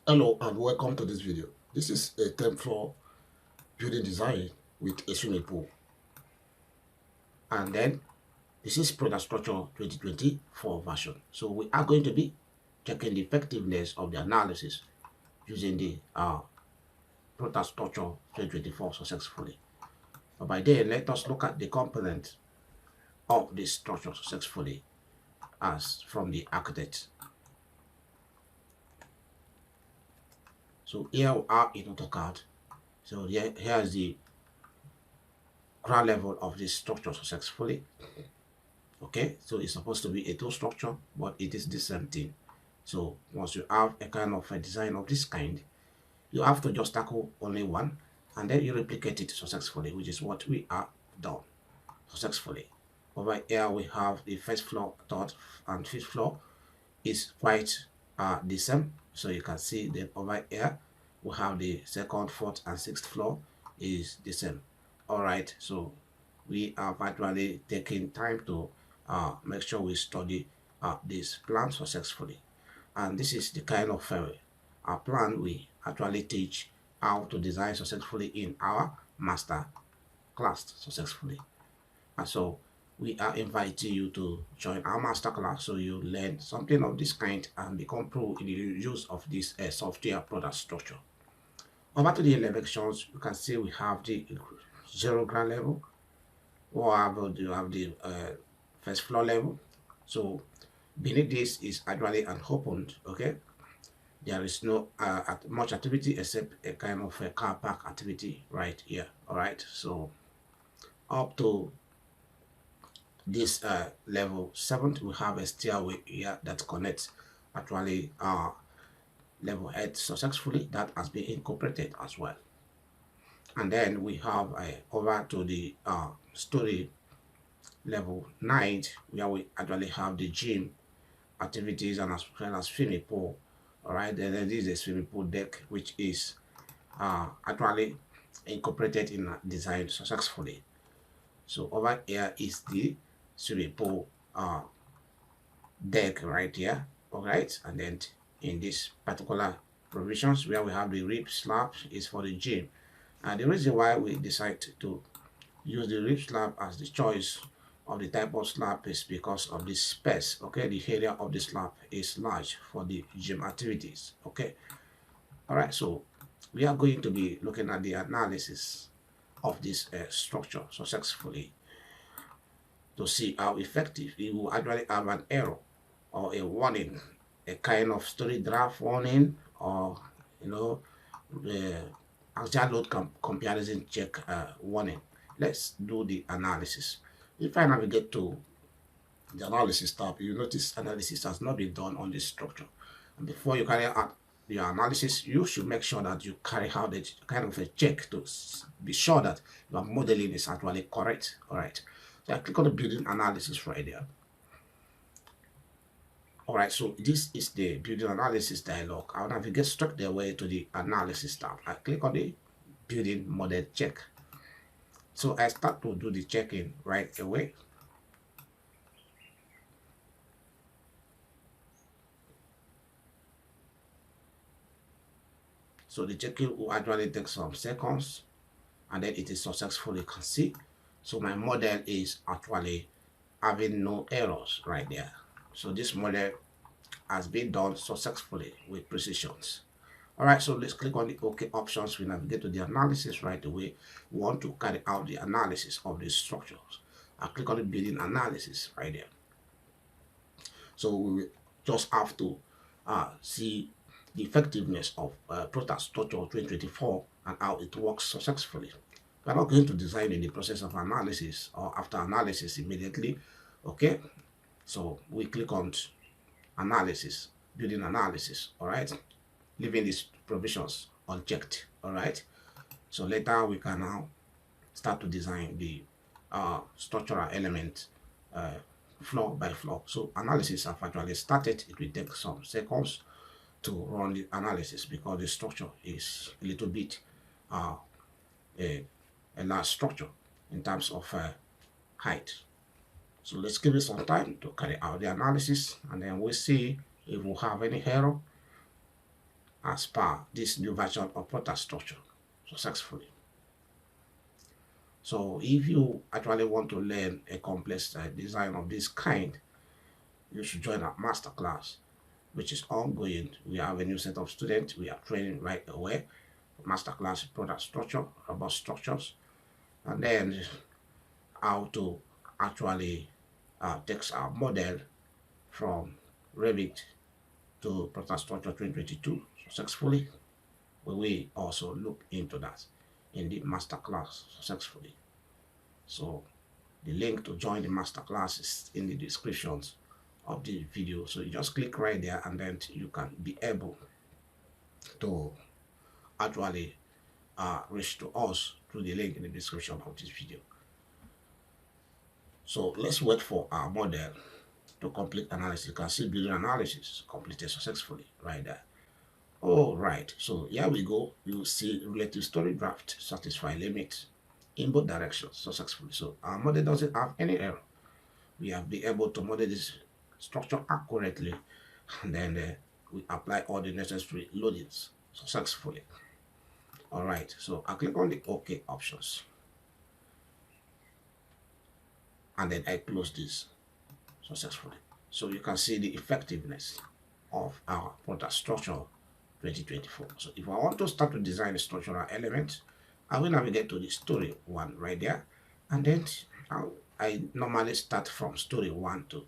Hello and welcome to this video. This is a 10th floor building design with a swimming pool. And then this is Protastructure 2024 version. So we are going to be checking the effectiveness of the analysis using the Protastructure 2024 successfully. But by then, let us look at the components of this structure successfully as from the architect. So here we are in AutoCAD. So here is the ground level of this structure successfully. Okay, so it's supposed to be a two structure, but it is the same thing. So once you have a kind of a design of this kind, you have to just tackle only one and then you replicate it successfully, which is what we are done successfully. Over here we have the first floor, third and fifth floor is quite the same. So you can see that over here we have the second, fourth and sixth floor is the same. All right, so we have actually taken time to make sure we study this plan successfully. And this is the kind of plan we actually teach how to design successfully in our master class successfully. And so we are inviting you to join our master class so you learn something of this kind and become pro in the use of this software product structure. Over to the elevations, you can see we have the zero ground level, or you have the first floor level. So beneath this is actually an open, okay? There is no much activity except a kind of a car park activity right here. All right, so up to this level 7, we have a stairway here that connects actually level 8 successfully. That has been incorporated as well. And then we have over to the Storey level 9, where we actually have the gym activities and as well as swimming pool. All right, then this is a swimming pool deck which is actually incorporated in design successfully. So over here is the swimming pool deck right here. All right, and then in this particular provisions where we have the rib slab is for the gym. And the reason why we decide to use the rib slab as the choice of the type of slab is because of the space. Okay, the area of the slab is large for the gym activities. Okay, all right, so we are going to be looking at the analysis of this structure successfully to see how effective it will actually have an error or a warning, a kind of story draft warning, or the actual load comparison check warning. Let's do the analysis. If I navigate to the analysis tab, you notice analysis has not been done on this structure. And before you carry out your analysis, you should make sure that you carry out a kind of a check to be sure that your modeling is actually correct. All right. So I click on the building analysis right there. All right, so this is the building analysis dialog. I'll navigate straight away to the analysis tab. I click on the building model check. So I start to do the checking right away. So the checking will actually take some seconds and then it is successful, you can see. So my model is actually having no errors right there. So this model has been done successfully with precisions. All right, so let's click on the OK options. We navigate to the analysis right away. We want to carry out the analysis of these structures. I click on the building analysis right there. So we will just have to see the effectiveness of Protastructure 2024 and how it works successfully. We're not going to design in the process of analysis or after analysis immediately. Okay, so we click on analysis, building analysis. All right, leaving these provisions unchecked. All right, so later we can now start to design the structural element floor by floor. So analysis have actually started. It will take some seconds to run the analysis because the structure is a little bit a large structure in terms of height. So let's give it some time to carry out the analysis and then we'll see if we have any error. as per this new version of Protastructure successfully. So if you actually want to learn a complex design of this kind, you should join our masterclass, which is ongoing. We have a new set of students we are training right away. Masterclass product structure, robust structures, and then how to actually take our model from Revit to Protastructure 2022 successfully. We will also look into that in the masterclass successfully. So the link to join the masterclass is in the descriptions of the video. So you just click right there and then you can be able to actually reach to us through the link in the description of this video. So let's wait for our model to complete analysis. You can see building analysis completed successfully right there. All right, so here we go. You see relative story draft satisfy limit in both directions successfully. So our model doesn't have any error. We have been able to model this structure accurately, and then we apply all the necessary loadings successfully. All right, so I click on the OK options, and then I close this successfully. So you can see the effectiveness of our Protastructure 2024. So if I want to start to design a structural element, I will navigate to the Storey one right there, and then I normally start from Storey one to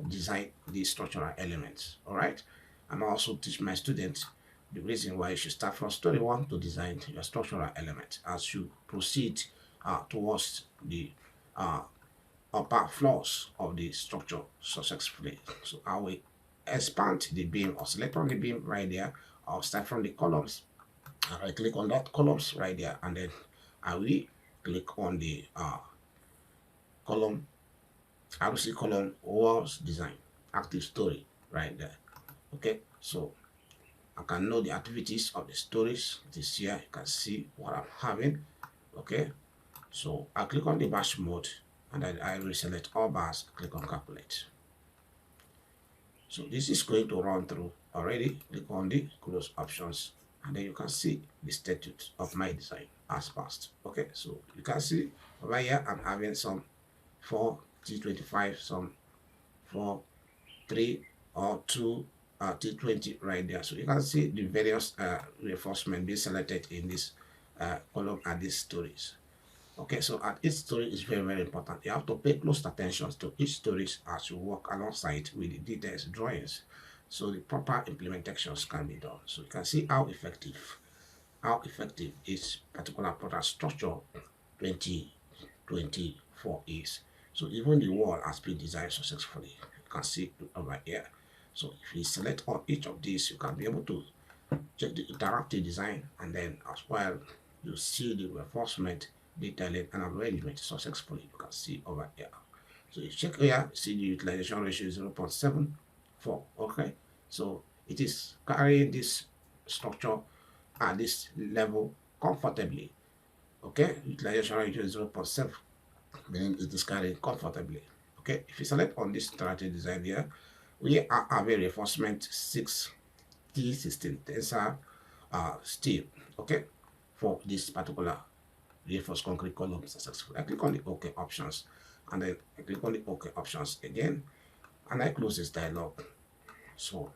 design these structural elements. All right, and I also teach my students the reason why you should start from Storey one to design your structural element as you proceed towards the upper floors of the structure successfully. So I will expand the beam or select on the beam right there. I'll start from the columns. I click on that columns right there, and then I will click on the column. I will see column walls design active story right there. Okay, so I can know the activities of the stories. This here you can see what I'm having. Okay, so I click on the batch mode, and then I will select all bars, click on calculate. So this is going to run through already. Click on the close options, and then you can see the status of my design as passed. Okay, so you can see over here I'm having some 4 T25, some 4 3 or 2 T20 right there. So you can see the various reinforcement being selected in this column at these stories. Okay, so at each story is very, very important. You have to pay close attention to each stories as you work alongside with the details drawings, so the proper implementations can be done. So you can see how effective this particular product structure 2024 is. So even the wall has been designed successfully. You can see over here. So if you select on each of these, you can be able to check the interactive design, and then as well you see the reinforcement, detailing, and arrangement successfully. You can see over here. So you check here, see the utilization ratio is 0.74. Okay, so it is carrying this structure at this level comfortably. Okay, utilization ratio is 0.7, meaning it is carrying comfortably. Okay, if you select on this interactive design here, we are having reinforcement 6 T16 tensile steel, okay, for this particular reinforced concrete column successfully. I click on the OK options, and then I click on the OK options again, and I close this dialog. So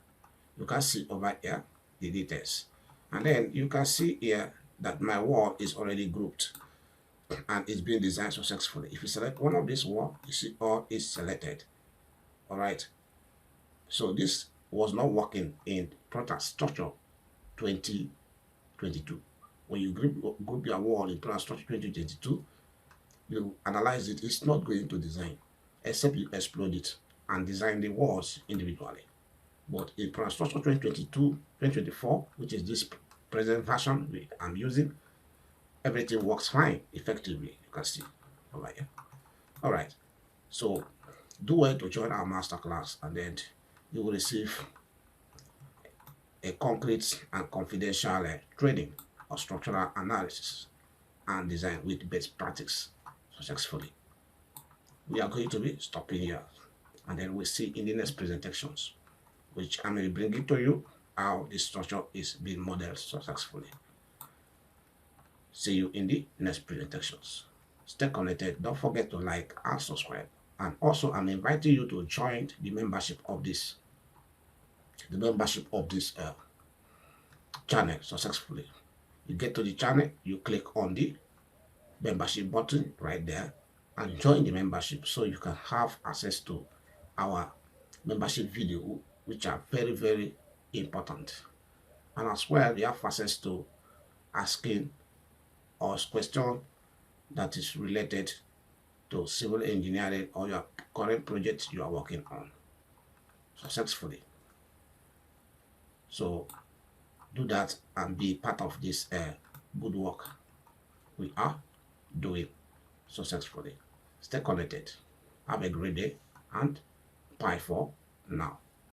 you can see over here the details, and then you can see here that my wall is already grouped and it's been designed successfully. If you select one of these wall, you see all is selected. All right, so this was not working in Protastructure 2022. When you group your wall in Protastructure 2022, you analyze it, it's not going to design, except you explode it and design the walls individually. But in Protastructure 2022, 2024, which is this present version I'm using, everything works fine, effectively. You can see over here. All right, so do well to join our masterclass, and then you will receive a concrete and confidential training of structural analysis and design with best practice successfully. We are going to be stopping here, and then we'll see in the next presentations, which I may bring it to you how this structure is being modeled successfully. See you in the next presentations. Stay connected. Don't forget to like and subscribe. And also, I'm inviting you to join the membership of this channel successfully. You get to the channel, you click on the membership button right there and join the membership so you can have access to our membership video, which are very, very important. And as well, you have access to asking us questions that is related to civil engineering or your current project you are working on successfully. So do that and be part of this good work we are doing successfully. Stay connected. Have a great day and bye for now.